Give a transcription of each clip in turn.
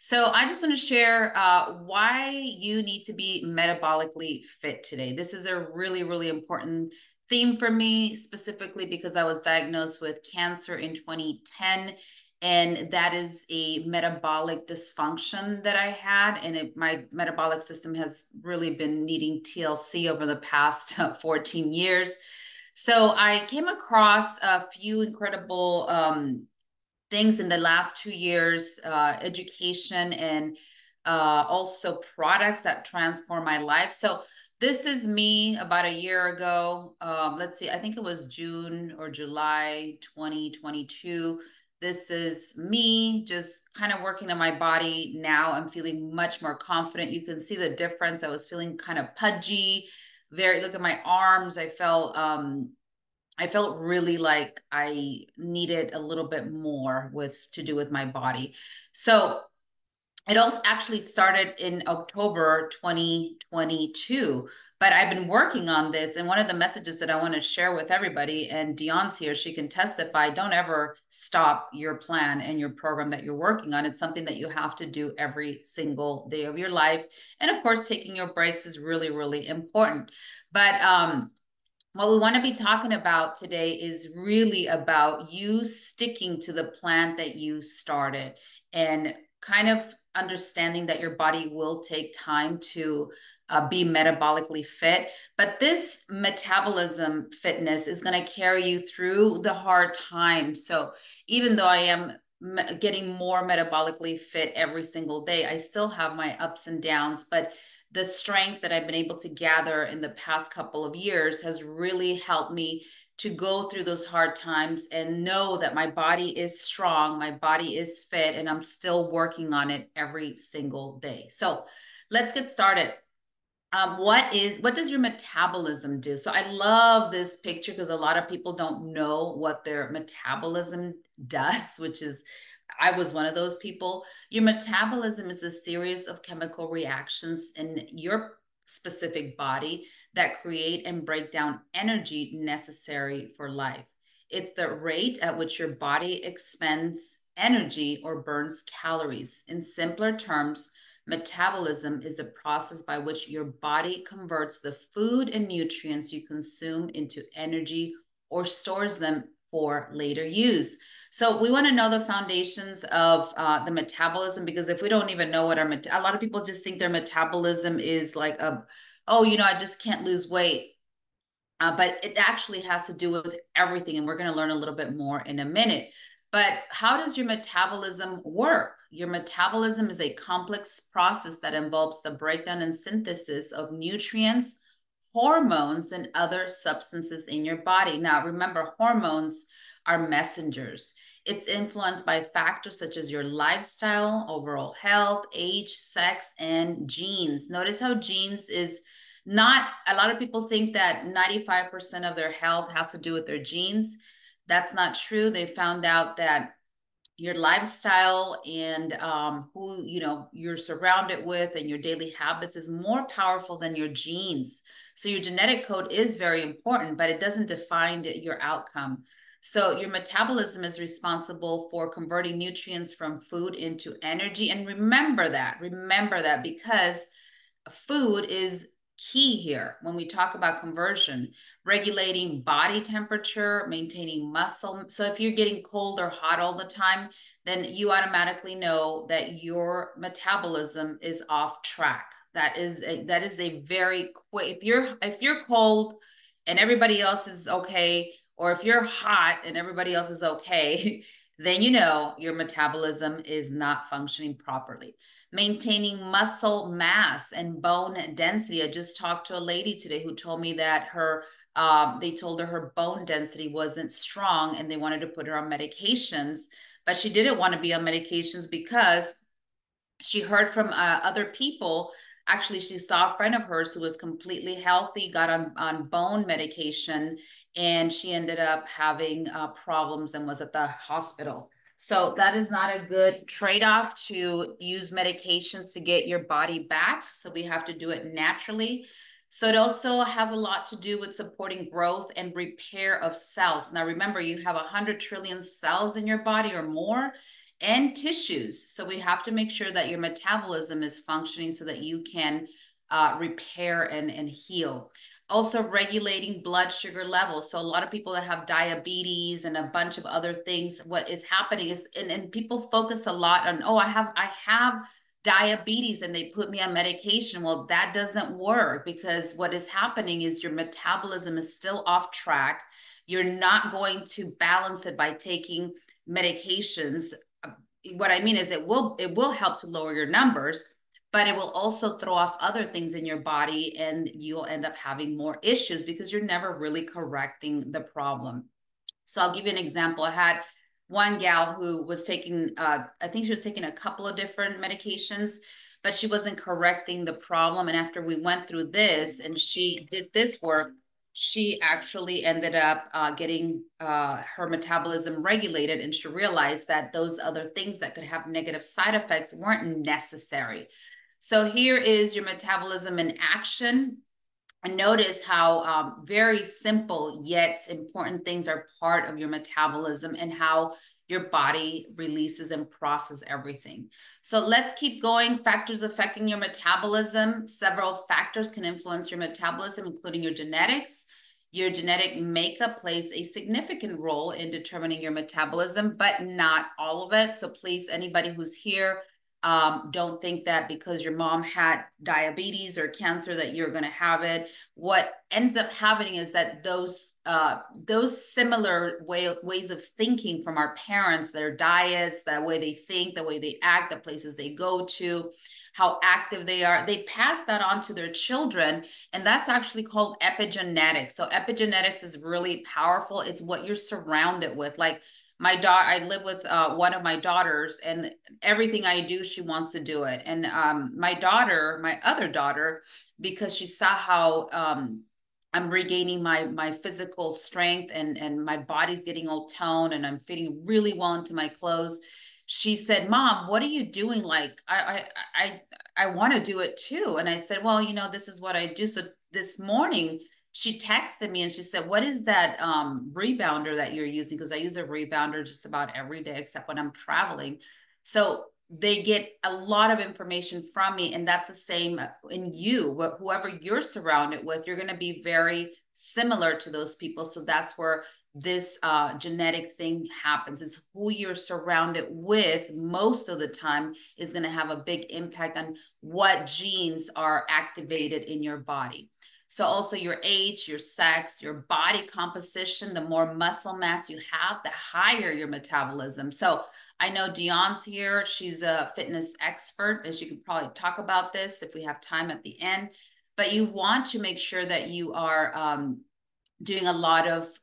So I just want to share why you need to be metabolically fit today. This is a really, really important theme for me, specifically because I was diagnosed with cancer in 2010. And that is a metabolic dysfunction that I had. And my metabolic system has really been needing TLC over the past 14 years. So I came across a few incredible things in the last 2 years, education and also products that transform my life. So this is me about a year ago. Let's see, I think it was June or July 2022. This is me just kind of working on my body now. I'm feeling much more confident. You can see the difference. I was feeling kind of pudgy. Look at my arms. I felt really like I needed a little bit more to do with my body. So it also actually started in October 2022, but I've been working on this. And one of the messages that I want to share with everybody, and Dion's here, she can testify, don't ever stop your plan and your program that you're working on. It's something that you have to do every single day of your life. And of course, taking your breaks is really, really important. But what we want to be talking about today is really about you sticking to the plan that you started and kind of understanding that your body will take time to be metabolically fit. But this metabolism fitness is going to carry you through the hard times. So even though I am getting more metabolically fit every single day, I still have my ups and downs, but the strength that I've been able to gather in the past couple of years has really helped me to go through those hard times and know that my body is strong, my body is fit, and I'm still working on it every single day. So let's get started. What does your metabolism do? So I love this picture because a lot of people don't know what their metabolism does, which is I was one of those people. Your metabolism is a series of chemical reactions in your specific body that create and break down energy necessary for life. It's the rate at which your body expends energy or burns calories. In simpler terms, metabolism is the process by which your body converts the food and nutrients you consume into energy or stores them for later use. So we want to know the foundations of the metabolism, because if we don't even know what a lot of people just think their metabolism is like oh, I just can't lose weight. But it actually has to do with everything. And we're going to learn a little bit more in a minute. But how does your metabolism work? Your metabolism is a complex process that involves the breakdown and synthesis of nutrients, hormones, and other substances in your body. Now, remember, hormones are messengers. It's influenced by factors such as your lifestyle, overall health, age, sex, and genes. Notice how genes is not, a lot of people think that 95% of their health has to do with their genes. That's not true. They found out that your lifestyle and who you're surrounded with and your daily habits is more powerful than your genes. So your genetic code is very important, but it doesn't define your outcome. So your metabolism is responsible for converting nutrients from food into energy. And remember that because food is key here when we talk about conversion, regulating body temperature, maintaining muscle. So if you're getting cold or hot all the time, then you automatically know that your metabolism is off track. That is a very quick, if you're cold and everybody else is okay, or if you're hot and everybody else is okay, then you know your metabolism is not functioning properly. Maintaining muscle mass and bone density. I just talked to a lady today who told me that they told her bone density wasn't strong and they wanted to put her on medications, but she didn't want to be on medications because she heard from other people. Actually, she saw a friend of hers who was completely healthy, got on bone medication, and she ended up having problems and was at the hospital. So that is not a good trade-off to use medications to get your body back. So we have to do it naturally. So it also has a lot to do with supporting growth and repair of cells. Now, remember, you have 100 trillion cells in your body or more, and tissues. So we have to make sure that your metabolism is functioning so that you can repair and heal. Also regulating blood sugar levels. So a lot of people that have diabetes and a bunch of other things, what is happening is, and people focus a lot on, oh, I have diabetes and they put me on medication. Well, that doesn't work, because what is happening is your metabolism is still off track. You're not going to balance it by taking medications. What I mean is it will help to lower your numbers, but it will also throw off other things in your body, and you'll end up having more issues because you're never really correcting the problem. So I'll give you an example. I had one gal who was taking, I think she was taking a couple of different medications, but she wasn't correcting the problem. And after we went through this and she did this work, she actually ended up getting her metabolism regulated, and she realized that those other things that could have negative side effects weren't necessary. So here is your metabolism in action. And notice how very simple yet important things are part of your metabolism, and how your body releases and processes everything. So let's keep going. Factors affecting your metabolism. Several factors can influence your metabolism, including your genetics. Your genetic makeup plays a significant role in determining your metabolism, but not all of it. So please, anybody who's here, don't think that because your mom had diabetes or cancer that you're going to have it. What ends up happening is that those similar ways of thinking from our parents, their diets, the way they think, the way they act, the places they go to, how active they are, they pass that on to their children. And that's actually called epigenetics. So epigenetics is really powerful. It's what you're surrounded with. Like my daughter, I live with one of my daughters, and everything I do, she wants to do it. And my other daughter, because she saw how I'm regaining my physical strength, and my body's getting all toned, and I'm fitting really well into my clothes. She said, "Mom, what are you doing? Like, I want to do it too." And I said, "Well, this is what I do." So this morning, she texted me and she said, "What is that rebounder that you're using?" Because I use a rebounder just about every day except when I'm traveling. So they get a lot of information from me, and that's the same in you. Whoever you're surrounded with, you're going to be very similar to those people. So that's where this genetic thing happens. Is who you're surrounded with most of the time is going to have a big impact on what genes are activated in your body. So also your age, your sex, your body composition, the more muscle mass you have, the higher your metabolism. So I know Dion's here. She's a fitness expert, and she could probably talk about this if we have time at the end. But you want to make sure that you are doing a lot of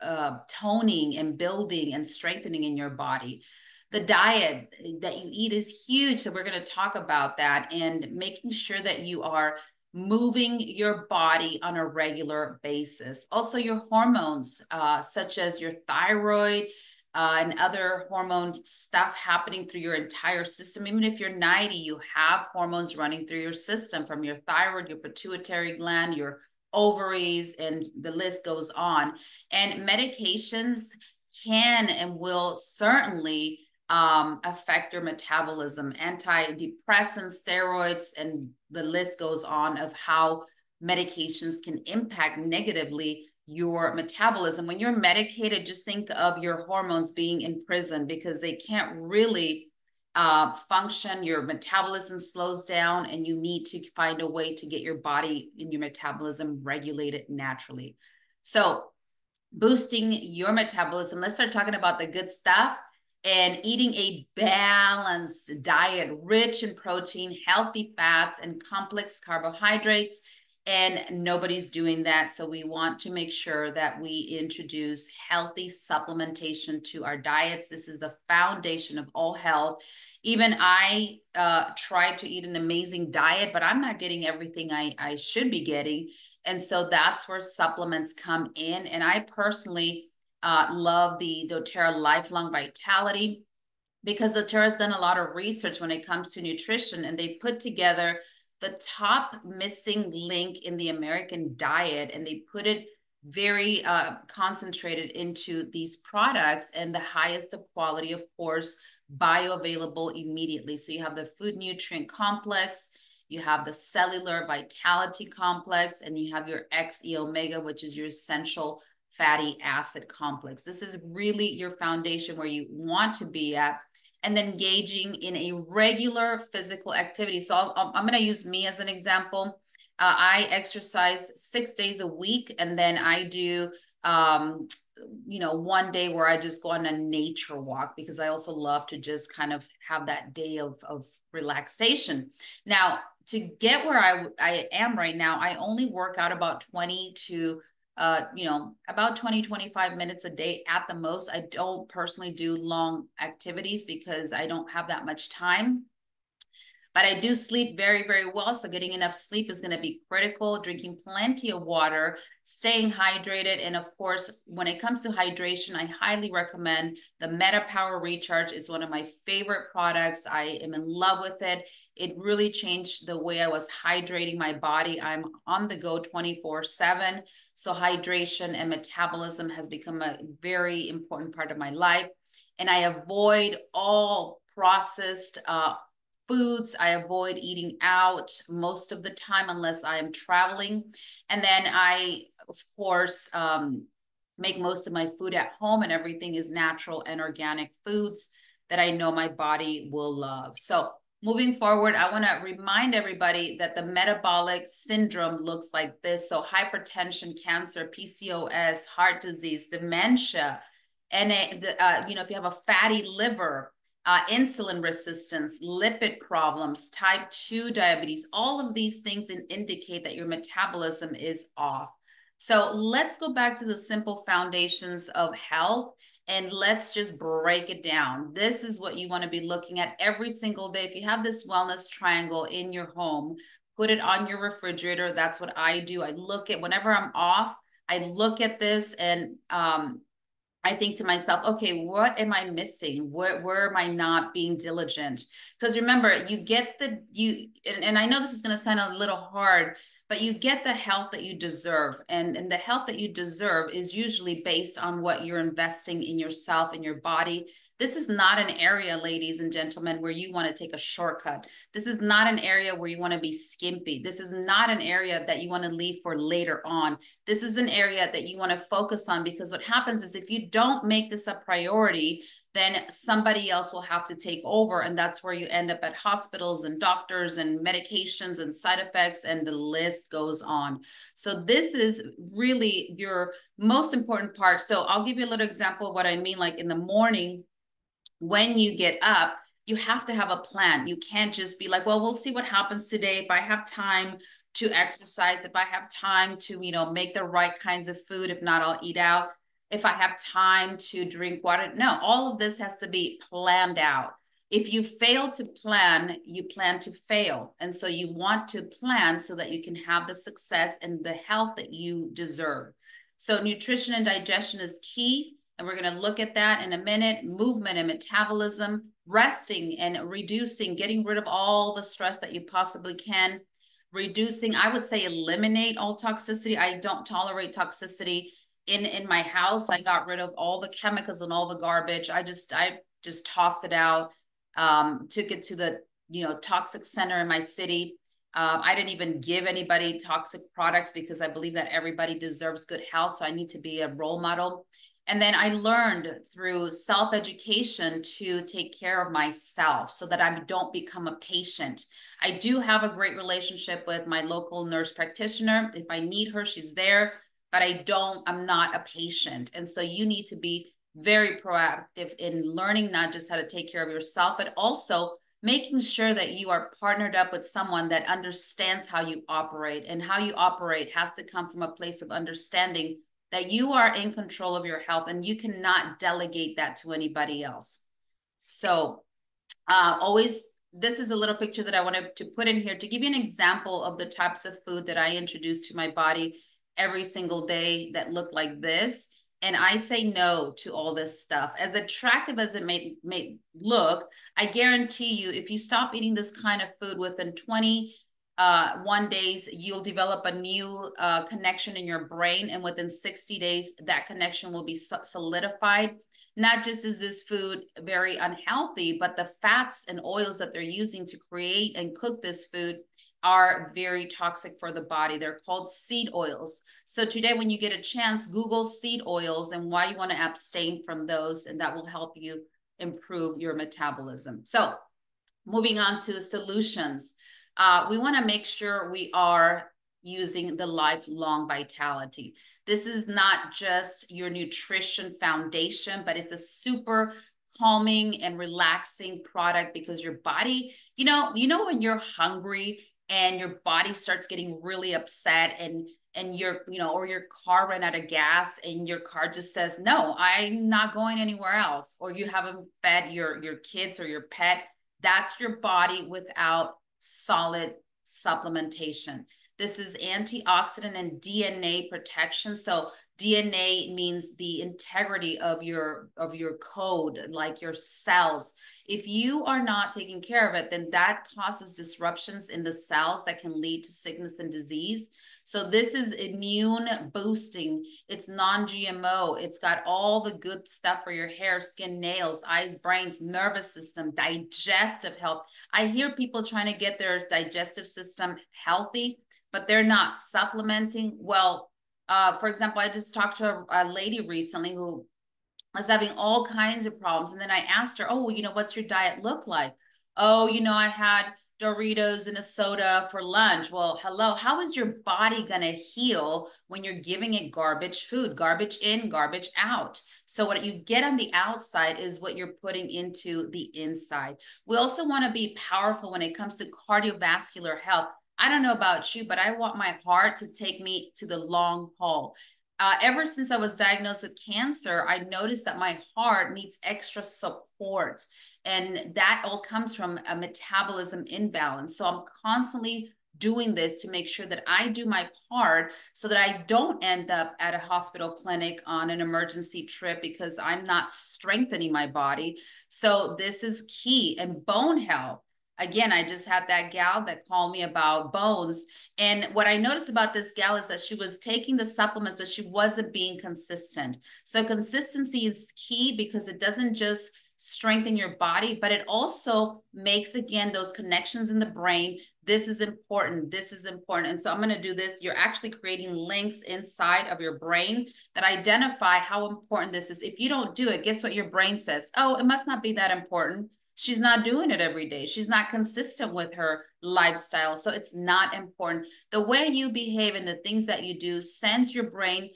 toning and building and strengthening in your body. The diet that you eat is huge. So we're going to talk about that, and making sure that you are moving your body on a regular basis. Also your hormones, such as your thyroid, and other hormone stuff happening through your entire system. Even if you're 90, you have hormones running through your system, from your thyroid, your pituitary gland, your ovaries, and the list goes on. And medications can and will certainly affect your metabolism. Antidepressants, steroids, and the list goes on of how medications can impact negatively your metabolism. When you're medicated, just think of your hormones being in prison, because they can't really function. Your metabolism slows down, and you need to find a way to get your body and your metabolism regulated naturally. So boosting your metabolism, let's start talking about the good stuff. And eating a balanced diet rich in protein, healthy fats, and complex carbohydrates. And nobody's doing that. So we want to make sure that we introduce healthy supplementation to our diets. This is the foundation of all health. Even I try to eat an amazing diet, but I'm not getting everything I should be getting. And so that's where supplements come in. And I personally love the doTERRA Lifelong Vitality, because doTERRA has done a lot of research when it comes to nutrition, and they put together the top missing link in the American diet, and they put it very concentrated into these products, and the highest of quality, of course, bioavailable immediately. So you have the food nutrient complex, you have the cellular vitality complex, and you have your XE omega, which is your essential fatty acid complex. This is really your foundation where you want to be at. And then engaging in a regular physical activity. So I'm going to use me as an example. I exercise 6 days a week, and then I do one day where I just go on a nature walk, because I also love to just kind of have that day of relaxation. Now, to get where I am right now, I only work out about 20 to about 20, 25 minutes a day at the most. I don't personally do long activities because I don't have that much time. But I do sleep very, very well. So getting enough sleep is going to be critical. Drinking plenty of water, staying hydrated. And of course, when it comes to hydration, I highly recommend the MetaPower Recharge. It's one of my favorite products. I am in love with it. It really changed the way I was hydrating my body. I'm on the go 24/7. So hydration and metabolism has become a very important part of my life. And I avoid all processed foods. I avoid eating out most of the time unless I am traveling. And then I, of course, make most of my food at home, and everything is natural and organic foods that I know my body will love. So moving forward, I want to remind everybody that the metabolic syndrome looks like this. So hypertension, cancer, PCOS, heart disease, dementia, and if you have a fatty liver, insulin resistance, lipid problems, type 2 diabetes, all of these things indicate that your metabolism is off. So let's go back to the simple foundations of health, and let's just break it down. This is what you want to be looking at every single day. If you have this wellness triangle in your home, put it on your refrigerator. That's what I do. I look at, whenever I'm off, I look at this, and I think to myself, okay, what am I missing? Where am I not being diligent? Because remember, and I know this is going to sound a little hard, but you get the health that you deserve. And the health that you deserve is usually based on what you're investing in yourself and your body. This is not an area, ladies and gentlemen, where you want to take a shortcut. This is not an area where you want to be skimpy. This is not an area that you want to leave for later on. This is an area that you want to focus on, because what happens is if you don't make this a priority, then somebody else will have to take over. And that's where you end up at hospitals and doctors and medications and side effects, and the list goes on. So this is really your most important part. So I'll give you a little example of what I mean. Like in the morning, when you get up, you have to have a plan. You can't just be like, well, we'll see what happens today. If I have time to exercise, if I have time to, make the right kinds of food, if not, I'll eat out. If I have time to drink water. No, all of this has to be planned out. If you fail to plan, you plan to fail. And so you want to plan so that you can have the success and the health that you deserve. So nutrition and digestion is key. And we're going to look at that in a minute. Movement and metabolism, resting and reducing, getting rid of all the stress that you possibly can. Reducing, I would say eliminate all toxicity. I don't tolerate toxicity in my house. I got rid of all the chemicals and all the garbage. I just tossed it out, took it to the, toxic center in my city. I didn't even give anybody toxic products because I believe that everybody deserves good health. So I need to be a role model. And then I learned through self-education to take care of myself so that I don't become a patient. I do have a great relationship with my local nurse practitioner. If I need her, she's there, but I'm not a patient. And so you need to be very proactive in learning not just how to take care of yourself, but also making sure that you are partnered up with someone that understands how you operate. And how you operate has to come from a place of understanding that you are in control of your health, and you cannot delegate that to anybody else. So this is a little picture that I wanted to put in here to give you an example of the types of food that I introduce to my body every single day that look like this. And I say no to all this stuff. As attractive as it may look, I guarantee you, if you stop eating this kind of food within 20 One days you'll develop a new connection in your brain, and within 60 days that connection will be solidified. Not just is this food very unhealthy, but the fats and oils that they're using to create and cook this food are very toxic for the body. They're called seed oils. So today, when you get a chance, Google seed oils and why you want to abstain from those, and that will help you improve your metabolism. So moving on to solutions. We want to make sure we are using the lifelong vitality. This is not just your nutrition foundation, but it's a super calming and relaxing product, because your body, when you're hungry and your body starts getting really upset, and or your car ran out of gas and your car just says, no, I'm not going anywhere else, or you haven't fed your kids or your pet. That's your body without solid supplementation. This is antioxidant and DNA protection. So DNA means the integrity of your code, like your cells. If you are not taking care of it, then that causes disruptions in the cells that can lead to sickness and disease. So this is immune boosting. It's non-GMO. It's got all the good stuff for your hair, skin, nails, eyes, brains, nervous system, digestive health. I hear people trying to get their digestive system healthy, but they're not supplementing. Well, for example, I just talked to a lady recently who was having all kinds of problems. And then I asked her, oh, well, what's your diet look like? Oh, I had Doritos and a soda for lunch. Well, hello, how is your body going to heal when you're giving it garbage food, garbage in, garbage out? So what you get on the outside is what you're putting into the inside. We also want to be powerful when it comes to cardiovascular health. I don't know about you, but I want my heart to take me to the long haul. Ever since I was diagnosed with cancer, I noticed that my heart needs extra support. And that all comes from a metabolism imbalance. So I'm constantly doing this to make sure that I do my part so that I don't end up at a hospital clinic on an emergency trip because I'm not strengthening my body. So this is key. And bone health. Again, I just had that gal that called me about bones. And what I noticed about this gal is that she was taking the supplements, but she wasn't being consistent. So consistency is key, because it doesn't just strengthen your body, but it also makes, again, those connections in the brain. This is important. This is important. And so I'm going to do this. You're actually creating links inside of your brain that identify how important this is. If you don't do it, guess what your brain says? Oh, it must not be that important. She's not doing it every day. She's not consistent with her lifestyle. So it's not important. The way you behave and the things that you do sends your brain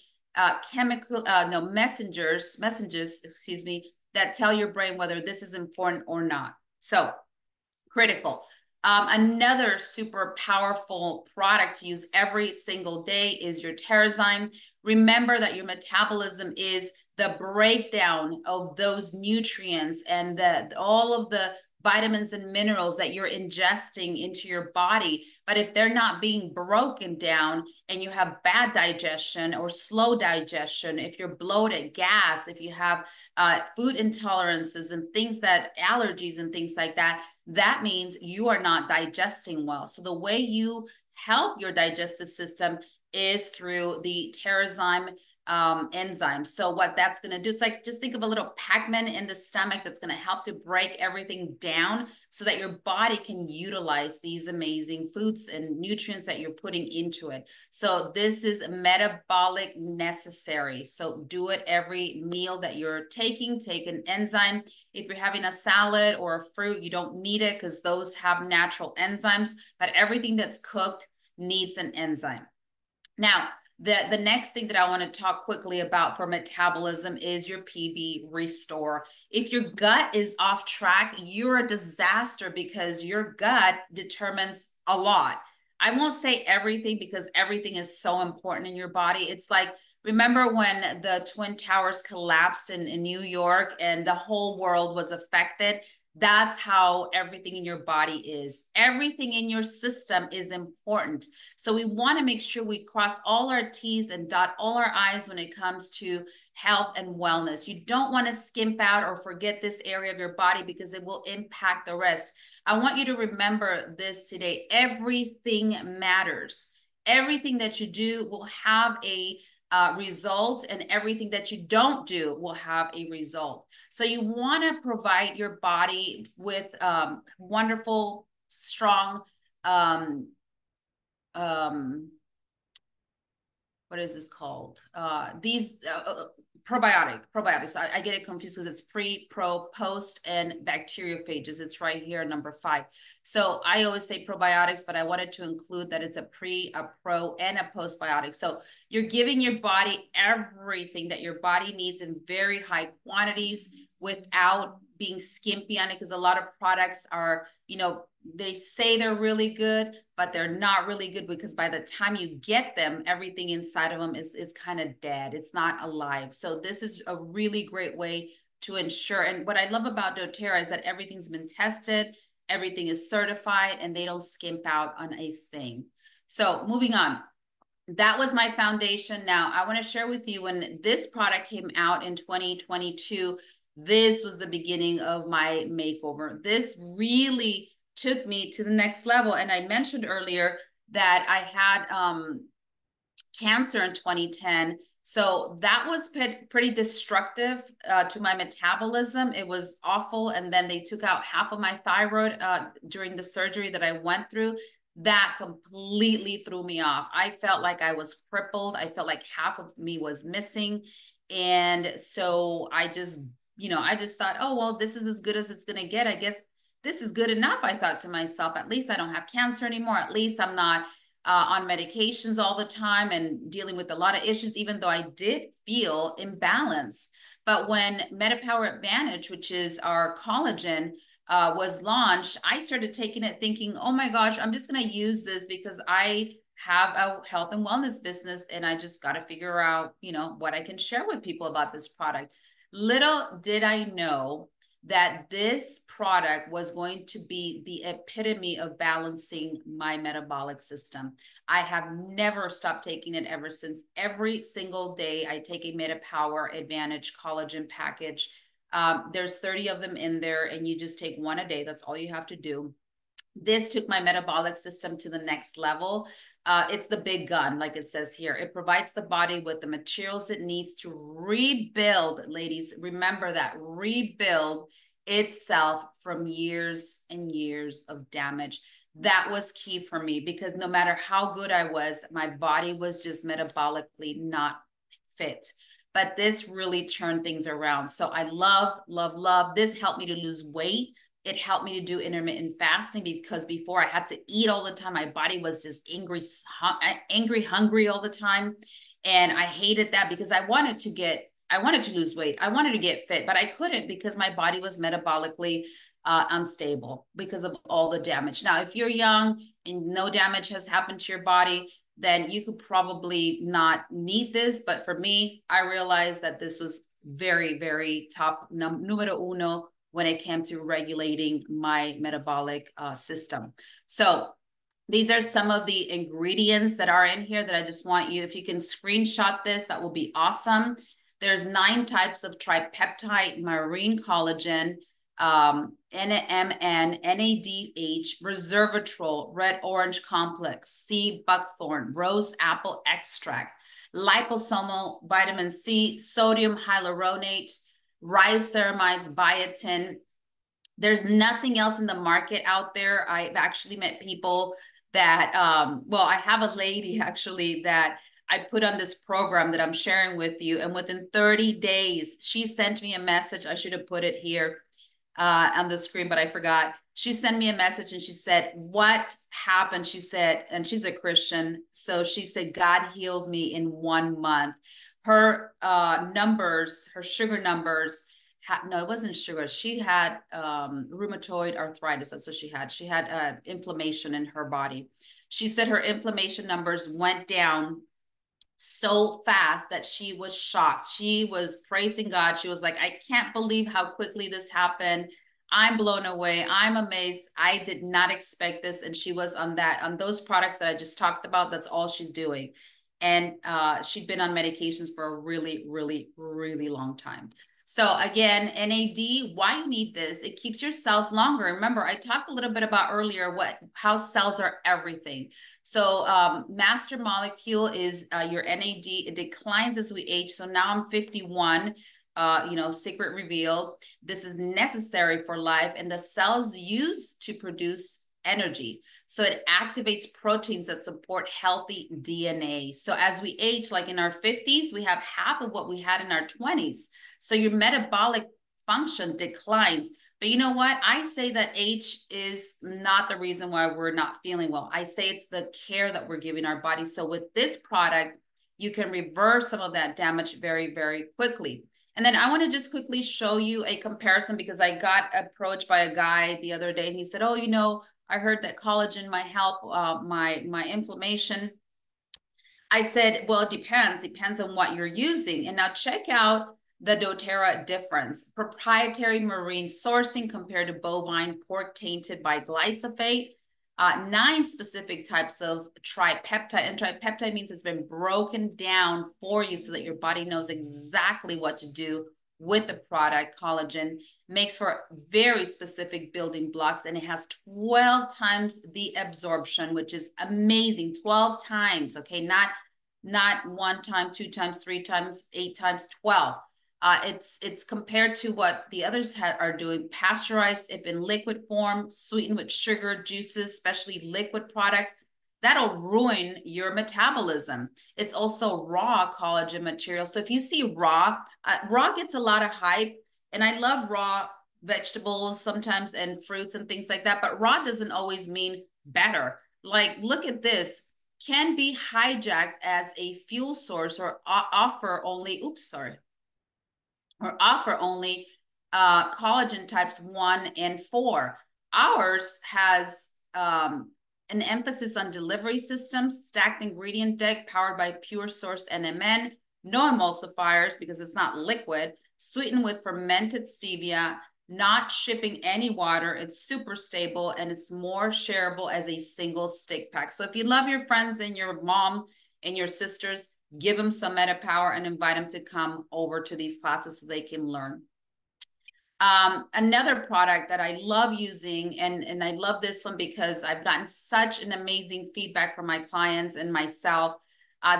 messages, excuse me, that tell your brain whether this is important or not. So critical. Another super powerful product to use every single day is your Terrazyme. Remember that your metabolism is the breakdown of those nutrients and all of the vitamins and minerals that you're ingesting into your body. But if they're not being broken down and you have bad digestion or slow digestion, if you're bloated, gas, if you have food intolerances and things allergies and things like that, that means you are not digesting well. So the way you help your digestive system is through the Terrazyme enzyme. So what that's going to do, it's like, just think of a little Pac-Man in the stomach that's going to help to break everything down so that your body can utilize these amazing foods and nutrients that you're putting into it. So this is metabolic necessary. So do it every meal that you're taking. Take an enzyme. If you're having a salad or a fruit, you don't need it because those have natural enzymes, but everything that's cooked needs an enzyme. Now, the next thing that I want to talk quickly about for metabolism is your PB Restore. If your gut is off track, you're a disaster, because your gut determines a lot. I won't say everything, because everything is so important in your body. It's like, remember when the Twin Towers collapsed in New York and the whole world was affected? That's how everything in your body is. Everything in your system is important. So we want to make sure we cross all our T's and dot all our I's when it comes to health and wellness. You don't want to skimp out or forget this area of your body because it will impact the rest. I want you to remember this today. Everything matters. Everything that you do will have a result, and everything that you don't do will have a result. So you want to provide your body with wonderful, strong, what is this called? These probiotics. I get it confused because it's pre, pro, post, and bacteriophages. It's right here, number 5. So I always say probiotics, but I wanted to include that it's a pre, a pro, and a postbiotic. So you're giving your body everything that your body needs in very high quantities without being skimpy on it, because a lot of products are, they say they're really good, but they're not really good, because by the time you get them, everything inside of them is kind of dead. It's not alive. So this is a really great way to ensure. And what I love about doTERRA is that everything's been tested, everything is certified, and they don't skimp out on a thing. So moving on. That was my foundation. Now I want to share with you, when this product came out in 2022, this was the beginning of my makeover. This really took me to the next level. And I mentioned earlier that I had cancer in 2010. So that was pretty destructive to my metabolism. It was awful. And then they took out half of my thyroid during the surgery that I went through. That completely threw me off. I felt like I was crippled. I felt like half of me was missing. And so I just thought, oh, well, this is as good as it's going to get. I guess this is good enough. I thought to myself, at least I don't have cancer anymore. At least I'm not on medications all the time and dealing with a lot of issues, even though I did feel imbalanced. But when MetaPower Advantage, which is our collagen, was launched, I started taking it thinking, oh my gosh, I'm just going to use this because I have a health and wellness business, and I just got to figure out, what I can share with people about this product. Little did I know that this product was going to be the epitome of balancing my metabolic system. I have never stopped taking it ever since. Every single day, I take a MetaPower Advantage collagen package. There's 30 of them in there, and you just take one a day. That's all you have to do. This took my metabolic system to the next level. It's the big gun, like it says here. It provides the body with the materials it needs to rebuild, ladies. Remember that, rebuild itself from years and years of damage. That was key for me, because no matter how good I was, my body was just metabolically not fit. But this really turned things around. So I love, love, love. This helped me to lose weight. It helped me to do intermittent fasting, because before I had to eat all the time. My body was just angry, hungry all the time. And I hated that, because I wanted to lose weight. I wanted to get fit, but I couldn't, because my body was metabolically unstable because of all the damage. Now, if you're young and no damage has happened to your body, then you could probably not need this. But for me, I realized that this was very, very top numero uno when it came to regulating my metabolic system. So these are some of the ingredients that are in here that I just want you, if you can screenshot this, that will be awesome. There's 9 types of tripeptide marine collagen, NMN, NADH, resveratrol, red orange complex, C buckthorn, rose apple extract, liposomal vitamin C, sodium hyaluronate, ribosamides, biotin. There's nothing else in the market out there. I've actually met people that, I have a lady actually that I put on this program that I'm sharing with you. And within 30 days, she sent me a message. I should have put it here on the screen, but I forgot. She sent me a message and she said, what happened? She said, and she's a Christian. So she said, God healed me in 1 month. Her numbers, her sugar numbers, no, it wasn't sugar. She had rheumatoid arthritis. That's what she had. She had inflammation in her body. She said her inflammation numbers went down so fast that she was shocked. She was praising God. She was like, I can't believe how quickly this happened. I'm blown away. I'm amazed. I did not expect this. And she was on those products that I just talked about. That's all she's doing. And she'd been on medications for a really, really, really long time. So again, NAD, why you need this? It keeps your cells longer. Remember, I talked a little bit about earlier how cells are everything. So master molecule is your NAD. It declines as we age. So now I'm 51. Secret revealed. This is necessary for life, and the cells use to produce energy. So it activates proteins that support healthy DNA. So as we age, like in our 50s, we have half of what we had in our 20s. So your metabolic function declines. But you know what? I say that age is not the reason why we're not feeling well. I say it's the care that we're giving our body. So with this product, you can reverse some of that damage very, very quickly. And then I want to just quickly show you a comparison because I got approached by a guy the other day and he said, oh, I heard that collagen might help my inflammation. I said, well, it depends on what you're using. And now check out the doTERRA difference. Proprietary marine sourcing compared to bovine pork tainted by glyphosate. 9 specific types of tripeptide. And tripeptide means it's been broken down for you so that your body knows exactly what to do with the product. Collagen makes for very specific building blocks, and it has 12 times the absorption, which is amazing. 12 times, okay? Not 1 time, 2 times, 3 times, 8 times, 12. It's compared to what the others are doing. Pasteurized if in liquid form, sweetened with sugar, juices, especially liquid products. That'll ruin your metabolism. It's also raw collagen material. So if you see raw gets a lot of hype, and I love raw vegetables sometimes and fruits and things like that, but raw doesn't always mean better. Like, look at this. Can be hijacked as a fuel source or offer only collagen types 1 and 4. Ours has an emphasis on delivery systems, stacked ingredient deck powered by pure source NMN, no emulsifiers because it's not liquid, sweetened with fermented stevia, not shipping any water. It's super stable, and it's more shareable as a single stick pack. So if you love your friends and your mom and your sisters, give them some MetaPower and invite them to come over to these classes so they can learn. Another product that I love using, and I love this one because I've gotten such an amazing feedback from my clients and myself.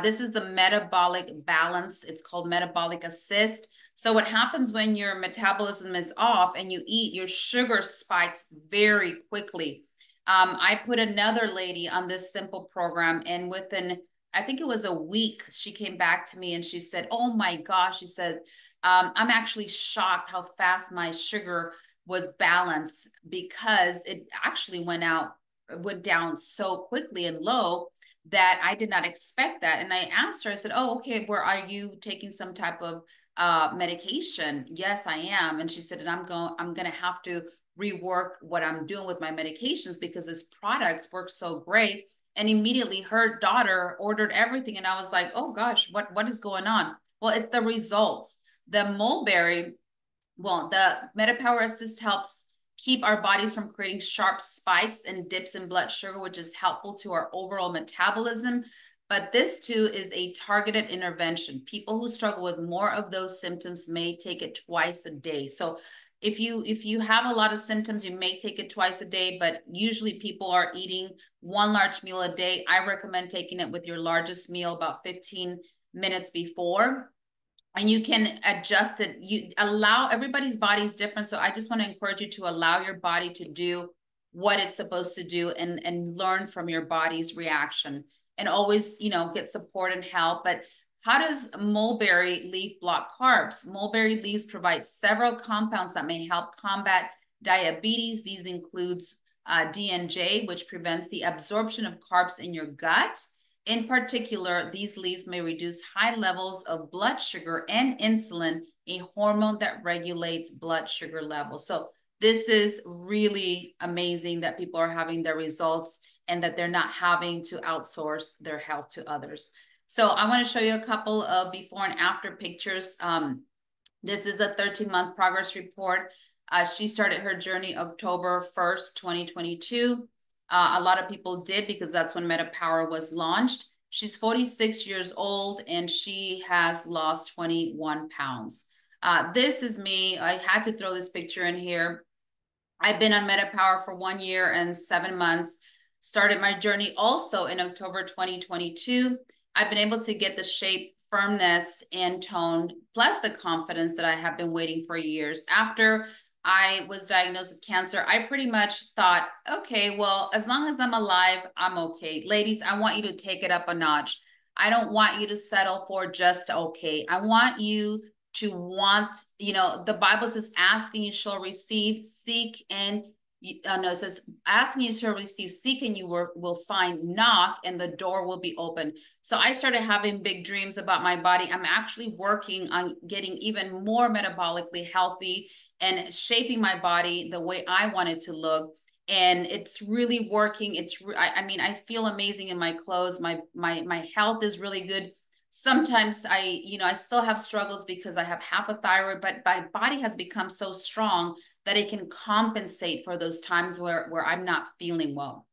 This is the Metabolic Balance. It's called Metabolic Assist. So what happens when your metabolism is off and you eat, your sugar spikes very quickly. I put another lady on this simple program, and within, I think it was a week, she came back to me and she said, oh my gosh, she said, I'm actually shocked how fast my sugar was balanced because it actually went down so quickly and low that I did not expect that. And I asked her, I said, oh, okay, where are you taking some type of medication? Yes, I am. And she said, and I'm going to have to rework what I'm doing with my medications because this products work so great. And immediately her daughter ordered everything. And I was like, oh gosh, what is going on? Well, it's the results. The mulberry, the MetaPower Assist helps keep our bodies from creating sharp spikes and dips in blood sugar, which is helpful to our overall metabolism. But this too is a targeted intervention. People who struggle with more of those symptoms may take it twice a day. So if you have a lot of symptoms, you may take it twice a day, but usually people are eating 1 large meal a day. I recommend taking it with your largest meal about 15 minutes before. And you can adjust it. You allow, everybody's body is different. So I just want to encourage you to allow your body to do what it's supposed to do and learn from your body's reaction, and always, get support and help. But how does mulberry leaf block carbs? Mulberry leaves provide several compounds that may help combat diabetes. These includes DNJ, which prevents the absorption of carbs in your gut. In particular, these leaves may reduce high levels of blood sugar and insulin, a hormone that regulates blood sugar levels. So this is really amazing that people are having their results and that they're not having to outsource their health to others. So I want to show you a couple of before and after pictures. This is a 13-month progress report. She started her journey October 1st, 2022. A lot of people did because that's when MetaPower was launched. She's 46 years old and she has lost 21 pounds. This is me. I had to throw this picture in here. I've been on MetaPower for 1 year and 7 months. Started my journey also in October 2022. I've been able to get the shape, firmness, and tone, plus the confidence that I have been waiting for years. After I was diagnosed with cancer, I pretty much thought, okay, well, as long as I'm alive, I'm okay. Ladies, I want you to take it up a notch. I don't want you to settle for just okay. I want you to want, the Bible says, ask and you shall receive, seek and no, it says, ask and you shall receive, seek and you will find, knock and the door will be open. So I started having big dreams about my body. I'm actually working on getting even more metabolically healthy and shaping my body the way I want it to look. And it's really working. I mean, I feel amazing in my clothes. My health is really good. Sometimes I still have struggles because I have half a thyroid, but my body has become so strong that it can compensate for those times where I'm not feeling well.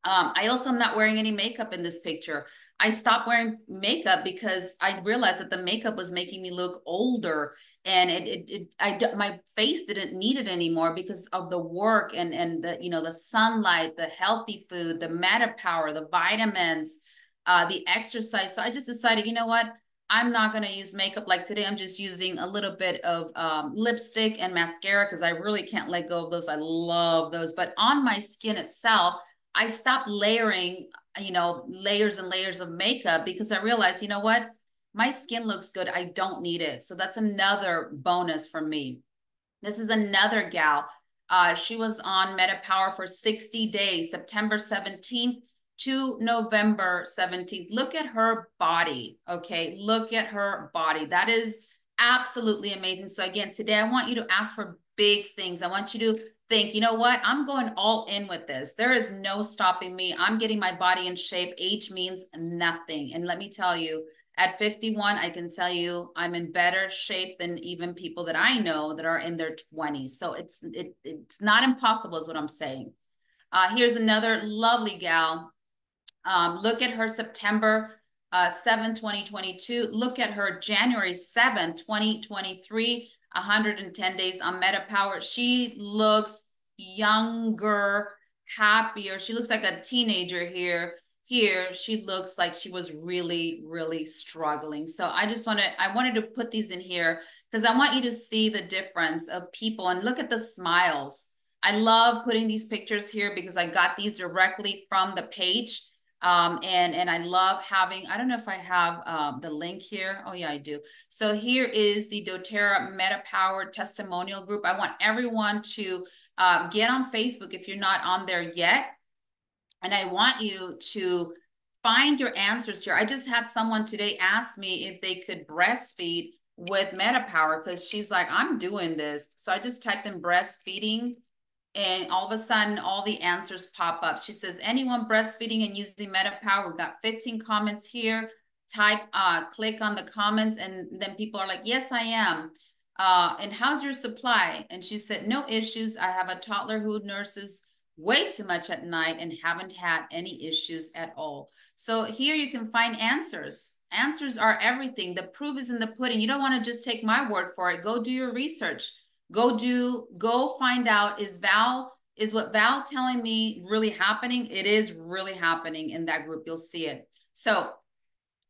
I also am not wearing any makeup in this picture. I stopped wearing makeup because I realized that the makeup was making me look older, and my face didn't need it anymore because of the work and the sunlight, the healthy food, the MetaPower, the vitamins, the exercise. So I just decided, you know what? I'm not going to use makeup. Like today, I'm just using a little bit of lipstick and mascara because I really can't let go of those. I love those. But on my skin itself, I stopped layering, layers and layers of makeup because I realized, you know what? My skin looks good. I don't need it. So that's another bonus for me. This is another gal. She was on MetaPower for 60 days, September 17th to November 17th. Look at her body. Okay. Look at her body. That is absolutely amazing. So again, today I want you to ask for big things. I want you to think, you know what? I'm going all in with this. There is no stopping me. I'm getting my body in shape. Age means nothing. And let me tell you, at 51, I can tell you I'm in better shape than even people that I know that are in their 20s. So it's not impossible is what I'm saying. Here's another lovely gal. Look at her September 7, 2022. Look at her January 7, 2023, 110 days on MetaPower. She looks younger, happier. She looks like a teenager here. Here, she looks like she was really, really struggling. So I wanted to put these in here because I want you to see the difference of people and look at the smiles. I love putting these pictures here because I got these directly from the page. And I love having, I don't know if I have the link here. Oh yeah, I do. So here is the doTERRA MetaPower testimonial group. I want everyone to get on Facebook if you're not on there yet. And I want you to find your answers here. I just had someone today ask me if they could breastfeed with MetaPower because she's like, I'm doing this. So I just typed in breastfeeding and all of a sudden all the answers pop up. She says, anyone breastfeeding and using MetaPower? We've got 15 comments here. Click on the comments and then people are like, yes, I am. And how's your supply? And she said, no issues. I have a toddler who nurses way too much at night and haven't had any issues at all. So here you can find answers. Answers are everything. The proof is in the pudding. You don't want to just take my word for it. Go do your research. Go find out, is what Val telling me really happening? It is really happening in that group. You'll see it. So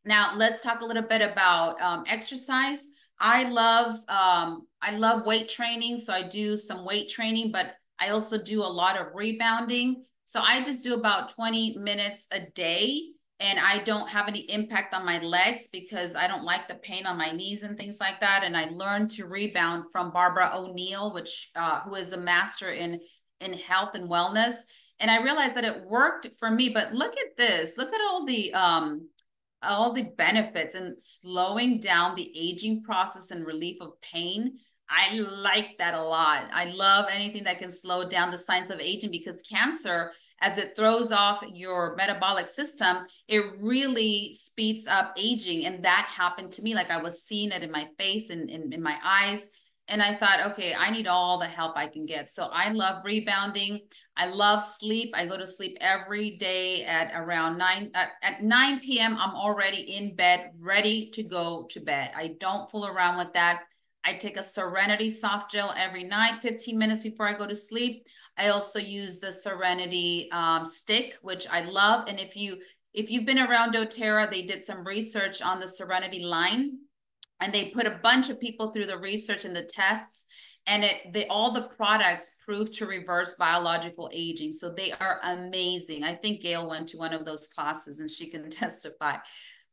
now let's talk a little bit about exercise. I love weight training. So I do some weight training, but I also do a lot of rebounding. So I just do about 20 minutes a day. And I don't have any impact on my legs because I don't like the pain on my knees and things like that. And I learned to rebound from Barbara O'Neill, who is a master in health and wellness. And I realized that it worked for me. But look at this. Look at all the benefits and slowing down the aging process and relief of pain. I like that a lot. I love anything that can slow down the signs of aging because cancer, as it throws off your metabolic system, it really speeds up aging. And that happened to me. Like I was seeing it in my face and in my eyes. And I thought, okay, I need all the help I can get. So I love rebounding. I love sleep. I go to sleep every day at around 9 p.m. I'm already in bed, ready to go to bed. I don't fool around with that. I take a Serenity soft gel every night, 15 minutes before I go to sleep. I also use the Serenity stick, which I love. And if you've been around doTERRA, they did some research on the Serenity line, and they put a bunch of people through the research and the tests, and all the products prove to reverse biological aging. So they are amazing. I think Gail went to one of those classes and she can testify.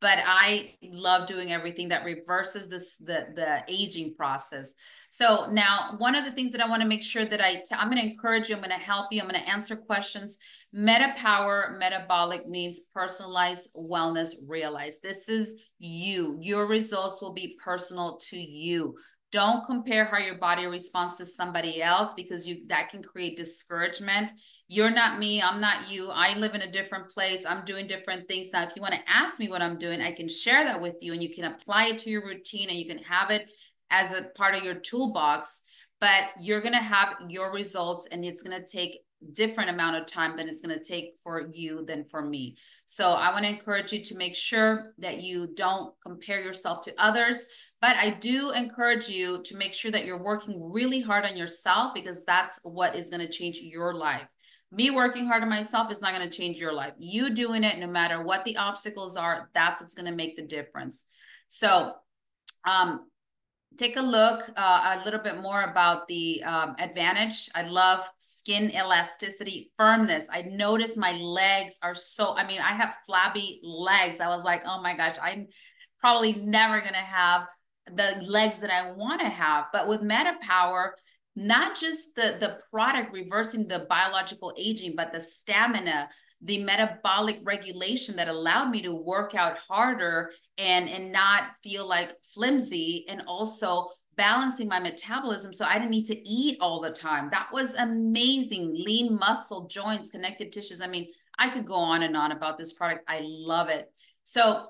But I love doing everything that reverses the aging process. So now, one of the things that I want to make sure that I'm going to encourage you, I'm going to help you, I'm going to answer questions. MetaPower, metabolic means personalized wellness realized. This is you. Your results will be personal to you. Don't compare how your body responds to somebody else, because that can create discouragement. You're not me. I'm not you. I live in a different place. I'm doing different things. Now, if you want to ask me what I'm doing, I can share that with you, and you can apply it to your routine, and you can have it as a part of your toolbox. But you're going to have your results, and it's going to take different amount of time than it's going to take for you than for me. So I want to encourage you to make sure that you don't compare yourself to others. But I do encourage you to make sure that you're working really hard on yourself, because that's what is going to change your life. Me working hard on myself is not going to change your life. You doing it, no matter what the obstacles are, that's what's going to make the difference. So take a look a little bit more about the advantage. I love skin elasticity, firmness. I notice my legs are I have flabby legs. I was like, oh my gosh, I'm probably never going to have the legs that I want to have. But with MetaPower, not just the product reversing the biological aging, but the stamina, the metabolic regulation that allowed me to work out harder and not feel like flimsy, and also balancing my metabolism so I didn't need to eat all the time. That was amazing. Lean muscle, joints, connective tissues. I mean, I could go on and on about this product. I love it. So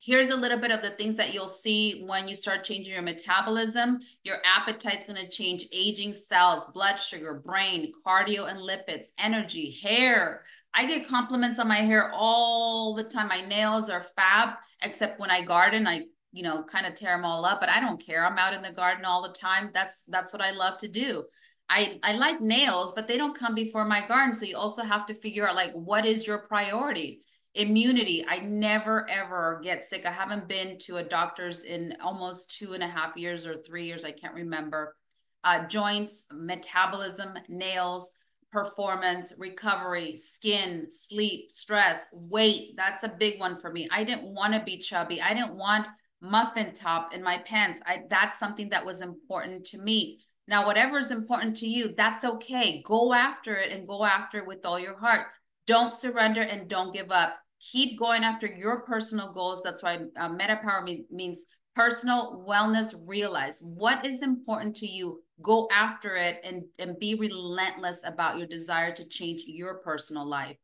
here's a little bit of the things that you'll see when you start changing your metabolism. Your appetite's going to change. Aging cells, blood sugar, brain, cardio and lipids, energy, hair. I get compliments on my hair all the time. My nails are fab, except when I garden, I kind of tear them all up, but I don't care. I'm out in the garden all the time. That's what I love to do. I like nails, but they don't come before my garden. So you also have to figure out, like, what is your priority? Immunity. I never, ever get sick. I haven't been to a doctor's in almost 2.5 years or 3 years. I can't remember. Joints, metabolism, nails, performance, recovery, skin, sleep, stress, weight. That's a big one for me. I didn't want to be chubby. I didn't want muffin top in my pants. That's something that was important to me. Now, whatever is important to you, that's okay. Go after it, and go after it with all your heart. Don't surrender and don't give up. Keep going after your personal goals. That's why MetaPower means personal wellness realized. What is important to you? Go after it, and be relentless about your desire to change your personal life.